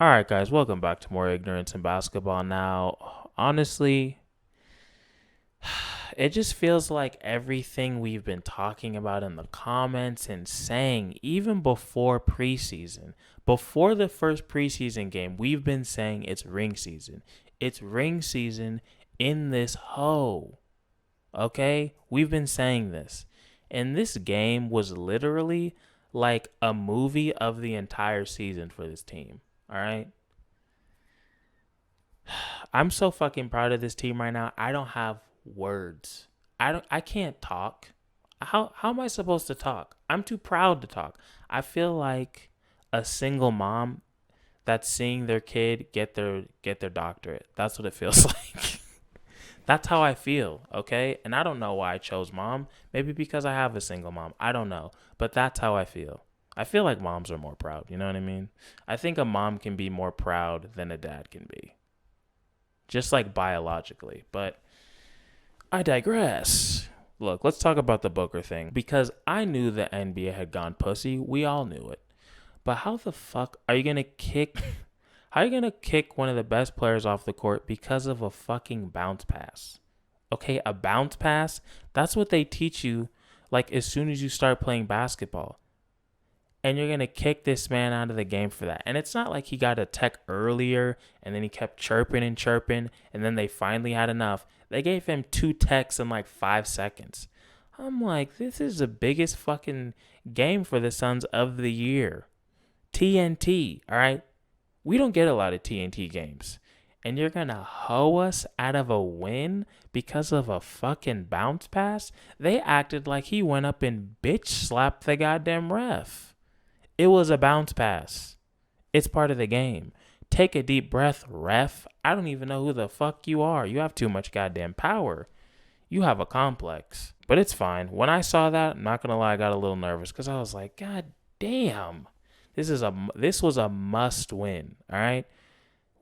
All right, guys, welcome back to more ignorance in basketball. Now, honestly, it just feels like everything we've been talking about in the comments and saying, even before the first preseason game, we've been saying it's ring season. It's ring season in this hoe. Okay? We've been saying this. And this game was literally like a movie of the entire season for this team. All right? I'm so fucking proud of this team right now. I don't have words. I can't talk. How am I supposed to talk? I'm too proud to talk. I feel like a single mom that's seeing their kid get their doctorate. That's what it feels like. That's how I feel, okay? And I don't know why I chose mom. Maybe because I have a single mom. I don't know. But that's how I feel. I feel like moms are more proud, you know what I mean? I think a mom can be more proud than a dad can be, just like biologically. But I digress. Look, let's talk about the Booker thing because I knew the NBA had gone pussy. We all knew it. But how the fuck are you going to kick how are you going to kick one of the best players off the court because of a fucking bounce pass? Okay, a bounce pass, that's what they teach you like as soon as you start playing basketball. And you're going to kick this man out of the game for that. And it's not like he got a tech earlier and then he kept chirping and chirping and then they finally had enough. They gave him 2 techs in like 5 seconds. I'm like, this is the biggest fucking game for the Suns of the year. TNT, all right? We don't get a lot of TNT games. And you're going to hoe us out of a win because of a fucking bounce pass? They acted like he went up and bitch slapped the goddamn ref. It was a bounce pass. It's part of the game. Take a deep breath, ref. I don't even know who the fuck you are. You have too much goddamn power. You have a complex. But it's fine. When I saw that, I'm not going to lie, I got a little nervous because I was like, God damn. This was a must win, all right?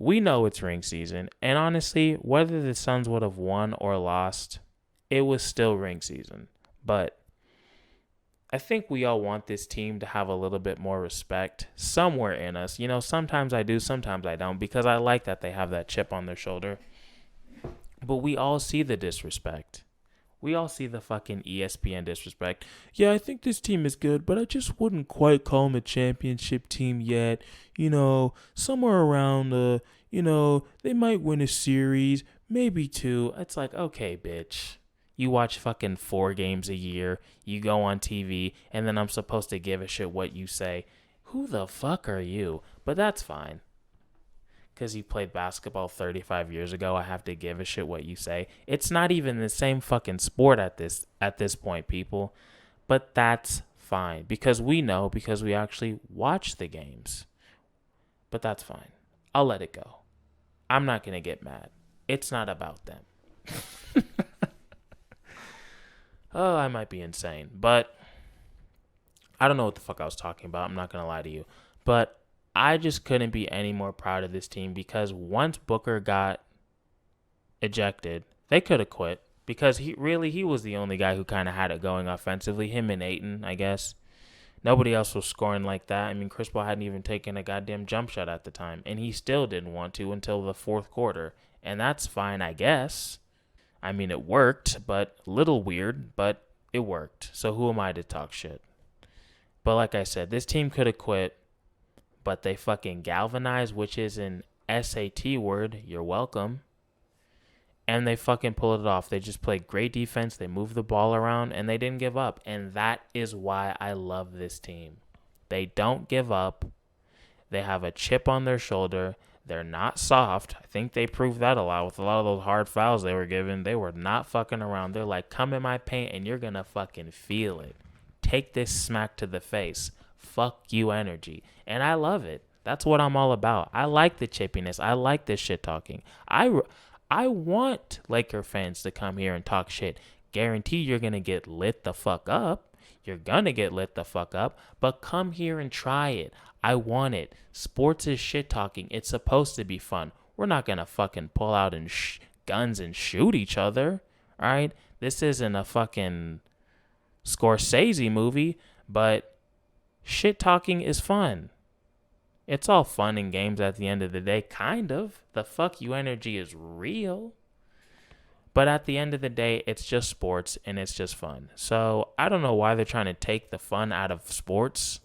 We know it's ring season. And honestly, whether the Suns would have won or lost, it was still ring season. But I think we all want this team to have a little bit more respect somewhere in us. You know, sometimes I do, sometimes I don't, because I like that they have that chip on their shoulder. But we all see the disrespect. We all see the fucking ESPN disrespect. Yeah, I think this team is good, but I just wouldn't quite call them a championship team yet. You know, somewhere around they might win a series, maybe two. It's like, okay, bitch. You watch fucking 4 games a year. You go on TV, and then I'm supposed to give a shit what you say. Who the fuck are you? But that's fine. Because you played basketball 35 years ago, I have to give a shit what you say. It's not even the same fucking sport at this point, people. But that's fine. Because we know, because we actually watch the games. But that's fine. I'll let it go. I'm not going to get mad. It's not about them. Oh, I might be insane, but I don't know what the fuck I was talking about. I'm not going to lie to you. But I just couldn't be any more proud of this team because once Booker got ejected, they could have quit because he was the only guy who kind of had it going offensively. Him and Ayton, I guess. Nobody else was scoring like that. I mean, Chris Paul hadn't even taken a goddamn jump shot at the time, and he still didn't want to until the fourth quarter. And that's fine, I guess. I mean, it worked, but a little weird, but it worked. So who am I to talk shit? But like I said, this team could have quit, but they fucking galvanized, which is an SAT word. You're welcome. And they fucking pulled it off. They just played great defense. They moved the ball around, and they didn't give up. And that is why I love this team. They don't give up. They have a chip on their shoulder. They're not soft. I think they proved that a lot with a lot of those hard fouls they were given. They were not fucking around. They're like, come in my paint and you're going to fucking feel it. Take this smack to the face. Fuck you energy. And I love it. That's what I'm all about. I like the chippiness. I like this shit talking. I want Laker fans to come here and talk shit. Guarantee you're going to get lit the fuck up. You're going to get lit the fuck up. But come here and try it. I want it. Sports is shit talking. It's supposed to be fun. We're not going to fucking pull out and guns and shoot each other. All right? This isn't a fucking Scorsese movie, but shit talking is fun. It's all fun and games at the end of the day, kind of. The fuck you energy is real. But at the end of the day, it's just sports and it's just fun. So I don't know why they're trying to take the fun out of sports.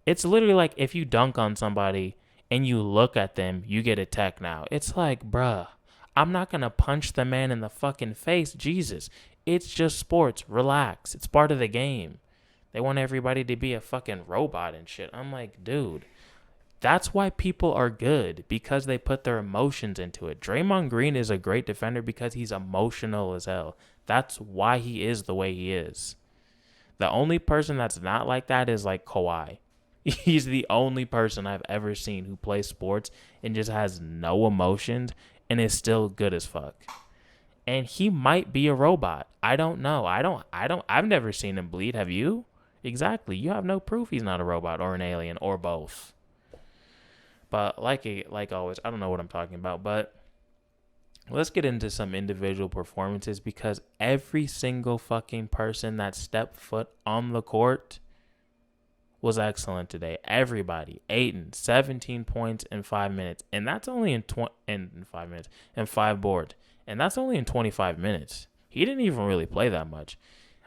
It's literally like if you dunk on somebody and you look at them, you get a tech now. It's like, bruh, I'm not going to punch the man in the fucking face. Jesus. It's just sports. Relax. It's part of the game. They want everybody to be a fucking robot and shit. I'm like, dude, that's why people are good, because they put their emotions into it. Draymond Green is a great defender because he's emotional as hell. That's why he is the way he is. The only person that's not like that is like Kawhi. He's the only person I've ever seen who plays sports and just has no emotions and is still good as fuck. And he might be a robot. I don't know. I've never seen him bleed. Have you? Exactly. You have no proof he's not a robot or an alien or both. But like always, I don't know what I'm talking about. But let's get into some individual performances, because every single fucking person that stepped foot on the court was excellent today. Everybody. Ayton, 17 points in 5 minutes. And that's only in 5 minutes. And 5 boards. And that's only in 25 minutes. He didn't even really play that much.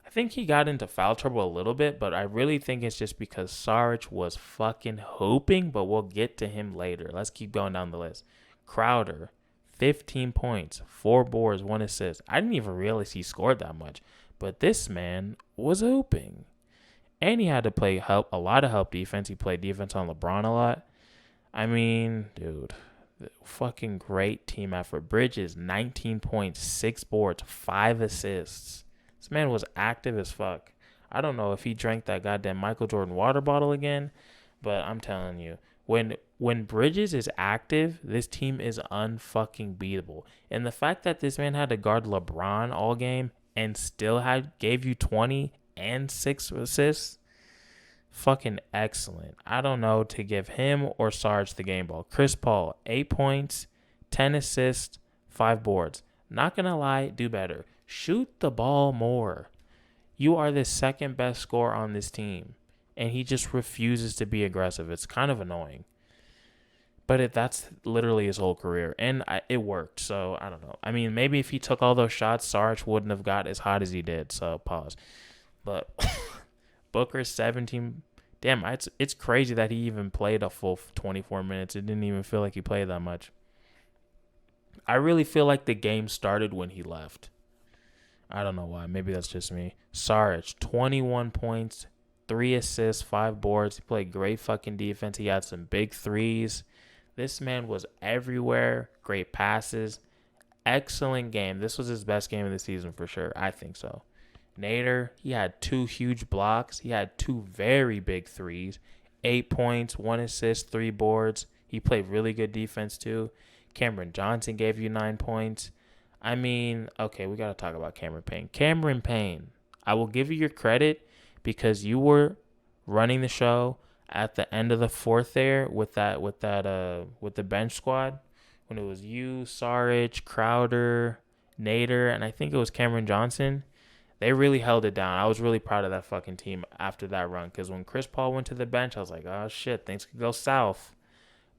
I think he got into foul trouble a little bit, but I really think it's just because Saric was fucking hooping, but we'll get to him later. Let's keep going down the list. Crowder, 15 points, 4 boards, 1 assist. I didn't even realize he scored that much, but this man was hooping. And he had to play a lot of help defense. He played defense on LeBron a lot. I mean, dude, fucking great team effort. Bridges, 19 points, 6 boards, 5 assists. This man was active as fuck. I don't know if he drank that goddamn Michael Jordan water bottle again, but I'm telling you, when Bridges is active, this team is unfucking beatable. And the fact that this man had to guard LeBron all game and still gave you 20 and 6 assists, fucking excellent. I don't know to give him or Sarge the game ball. Chris Paul, 8 points, 10 assists, 5 boards. Not gonna lie, do better. Shoot the ball more. You are the second best scorer on this team, and he just refuses to be aggressive. It's kind of annoying. But that's literally his whole career, and it worked, so I don't know. I mean, maybe if he took all those shots, Sarge wouldn't have got as hot as he did, so pause. But Booker, 17. Damn, it's crazy that he even played a full 24 minutes. It didn't even feel like he played that much. I really feel like the game started when he left. I don't know why. Maybe that's just me. Saric, 21 points, 3 assists, 5 boards. He played great fucking defense. He had some big threes. This man was everywhere. Great passes. Excellent game. This was his best game of the season for sure. I think so. Nader, he had 2 huge blocks. He had 2 very big threes. 8 points, 1 assist, 3 boards. He played really good defense too. Cameron Johnson gave you 9 points. I mean, okay, we got to talk about Cameron Payne. Cameron Payne, I will give you your credit because you were running the show at the end of the fourth there with the bench squad when it was you, Saric, Crowder, Nader, and I think it was Cameron Johnson. They really held it down. I was really proud of that fucking team after that run, because when Chris Paul went to the bench, I was like, oh shit, things could go south.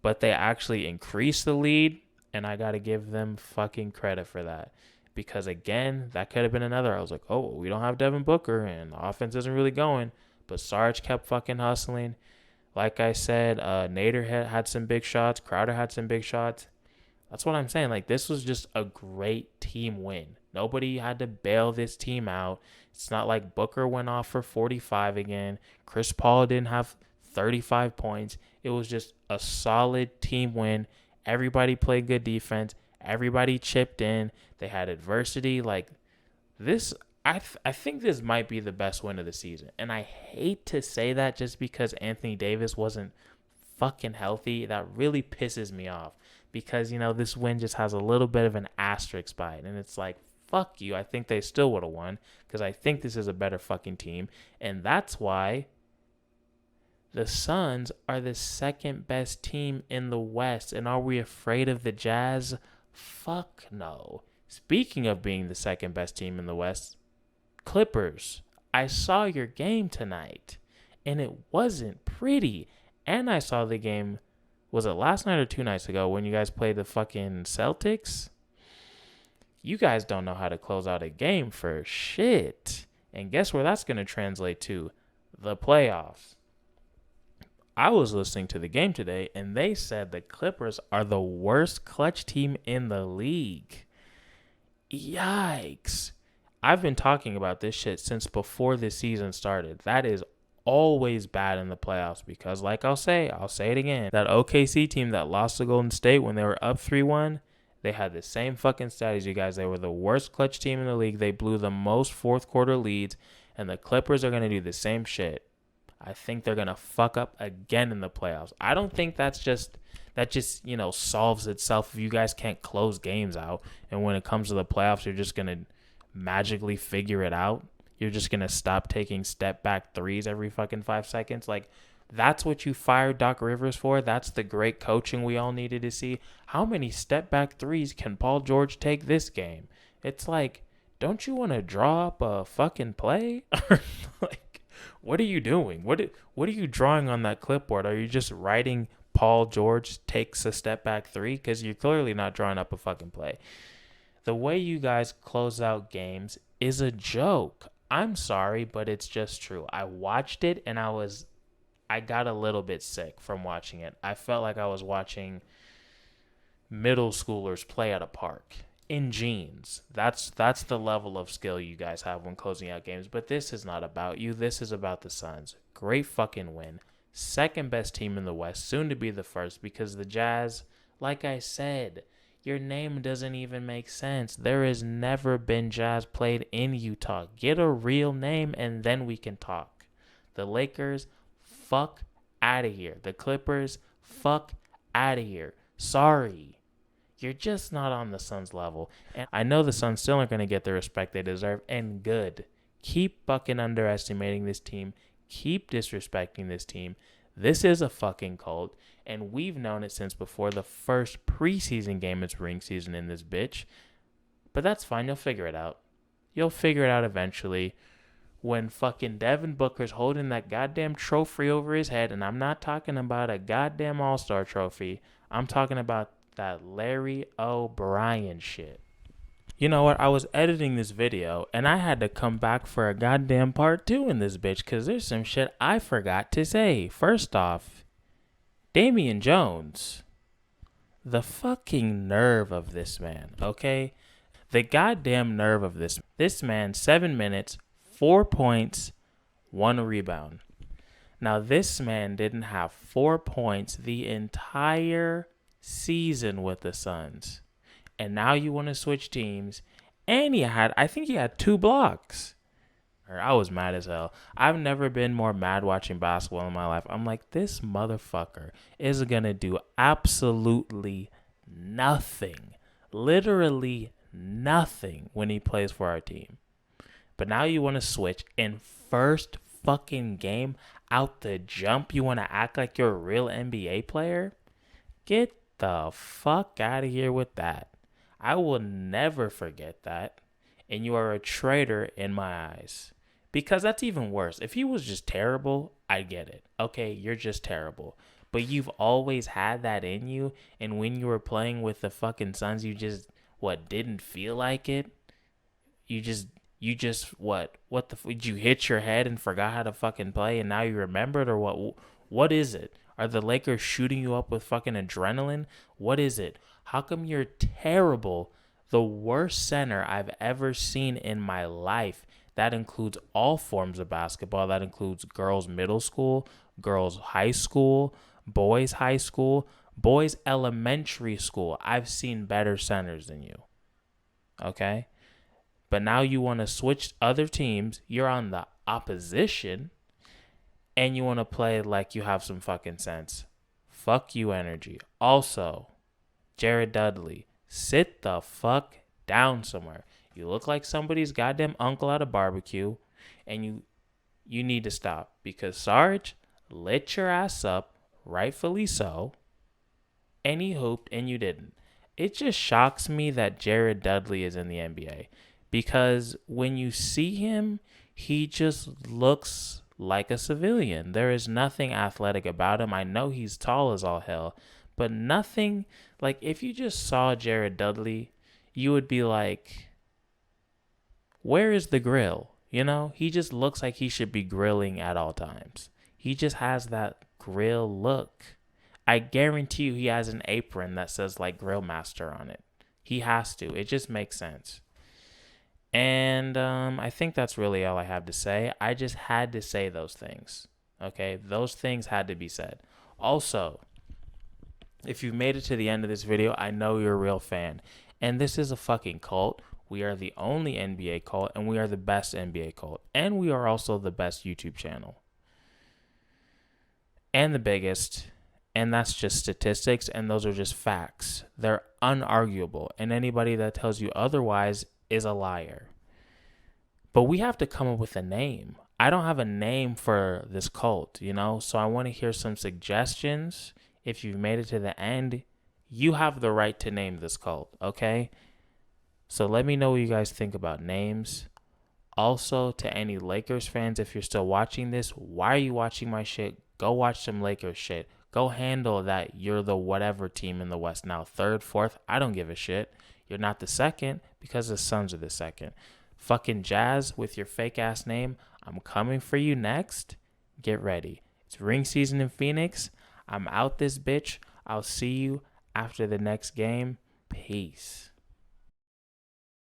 But they actually increased the lead, and I got to give them fucking credit for that. Because, again, that could have been another. I was like, oh, we don't have Devin Booker, and the offense isn't really going. But Sarge kept fucking hustling. Like I said, Nader had some big shots. Crowder had some big shots. That's what I'm saying. Like, this was just a great team win. Nobody had to bail this team out. It's not like Booker went off for 45 again. Chris Paul didn't have 35 points. It was just a solid team win. Everybody played good defense. Everybody chipped in. They had adversity. Like this, I think this might be the best win of the season. And I hate to say that just because Anthony Davis wasn't fucking healthy. That really pisses me off because, you know, this win just has a little bit of an asterisk by it. And it's like, fuck you. I think they still would have won because I think this is a better fucking team. And that's why the Suns are the second best team in the West. And are we afraid of the Jazz? Fuck no. Speaking of being the second best team in the West, Clippers, I saw your game tonight, and it wasn't pretty. And I saw the game was it last night or 2 nights ago when you guys played the fucking Celtics? You guys don't know how to close out a game for shit. And guess where that's going to translate to? The playoffs. I was listening to the game today, and they said the Clippers are the worst clutch team in the league. Yikes. I've been talking about this shit since before the season started. That is always bad in the playoffs because, like I'll say it again, that OKC team that lost to Golden State when they were up 3-1, they had the same fucking stat as you guys. They were the worst clutch team in the league. They blew the most fourth quarter leads, and the Clippers are going to do the same shit. I think they're going to fuck up again in the playoffs. I don't think that just, solves itself if you guys can't close games out. And when it comes to the playoffs, you're just going to magically figure it out. You're just going to stop taking step back threes every fucking 5 seconds. Like, that's what you fired Doc Rivers for. That's the great coaching we all needed to see. How many step back threes can Paul George take this game? It's like, don't you want to draw up a fucking play? Like, what are you doing? What are you drawing on that clipboard? Are you just writing Paul George takes a step back three? Because you're clearly not drawing up a fucking play. The way you guys close out games is a joke. I'm sorry, but it's just true. I watched it and I got a little bit sick from watching it. I felt like I was watching middle schoolers play at a park in jeans. That's the level of skill you guys have when closing out games. But this is not about you. This is about the Suns. Great fucking win. Second best team in the West, soon to be the first, because the Jazz, like I said, your name doesn't even make sense. There has never been Jazz played in Utah. Get a real name and then we can talk. The Lakers, fuck out of here. The Clippers, fuck out of here. Sorry. You're just not on the Suns level. And I know the Suns still aren't going to get the respect they deserve, and good. Keep fucking underestimating this team. Keep disrespecting this team. This is a fucking cult, and we've known it since before the first preseason game. It's ring season in this bitch. But that's fine. You'll figure it out. You'll figure it out eventually when fucking Devin Booker's holding that goddamn trophy over his head, and I'm not talking about a goddamn all-star trophy. I'm talking about that Larry O'Brien shit. You know what? I was editing this video, and I had to come back for a goddamn part 2 in this bitch, because there's some shit I forgot to say. First off, Damian Jones. The fucking nerve of this man, okay? The goddamn nerve of this. This man, 7 minutes, 4 points, 1 rebound. Now, this man didn't have 4 points the entire season with the Suns. And now you want to switch teams. And I think he had 2 blocks. I was mad as hell. I've never been more mad watching basketball in my life. I'm like, this motherfucker is going to do absolutely nothing. Literally nothing when he plays for our team. But now you want to switch in first fucking game out the jump. You want to act like you're a real NBA player? Get the fuck out of here with that. I will never forget that. And you are a traitor in my eyes. Because that's even worse. If he was just terrible, I get it. Okay, you're just terrible. But you've always had that in you. And when you were playing with the fucking Suns, you just, didn't feel like it? You just, did you hit your head and forgot how to fucking play and now you remember it, or what? What is it? Are the Lakers shooting you up with fucking adrenaline? What is it? How come you're terrible? The worst center I've ever seen in my life. That includes all forms of basketball. That includes girls' middle school, girls' high school, boys' high school, boys' elementary school. I've seen better centers than you. Okay? But now you want to switch other teams. You're on the opposition. And you want to play like you have some fucking sense. Fuck you energy. Also, Jared Dudley, sit the fuck down somewhere. You look like somebody's goddamn uncle at a barbecue, and you need to stop. Because Sarge lit your ass up, rightfully so, and he hooped and you didn't. It just shocks me that Jared Dudley is in the NBA. Because when you see him, he just looks like a civilian. There is nothing athletic about him. I know he's tall as all hell, But nothing, like, if you just saw Jared Dudley, you would be like, where is the grill? You know, he just looks like he should be grilling at all times. He just has that grill look. I guarantee you he has an apron that says like Grill Master on it. He has to. It just makes sense. And I think that's really all I have to say. I just had to say those things. Okay? Those things had to be said. Also, if you've made it to the end of this video, I know you're a real fan. And this is a fucking cult. We are the only NBA cult, and we are the best NBA cult. And we are also the best YouTube channel. And the biggest. And that's just statistics, and those are just facts. They're unarguable. And anybody that tells you otherwise is a liar. But we have to come up with a name. I don't have a name for this cult, you know? So I want to hear some suggestions. If you've made it to the end, you have the right to name this cult, okay? So let me know what you guys think about names. Also, to any Lakers fans, if you're still watching this, why are you watching my shit? Go watch some Lakers shit. Go handle that you're the whatever team in the West now. Third, fourth, I don't give a shit. You're not the second because the Suns are the second. Fucking Jazz with your fake ass name. I'm coming for you next. Get ready. It's ring season in Phoenix. I'm out this bitch. I'll see you after the next game. Peace.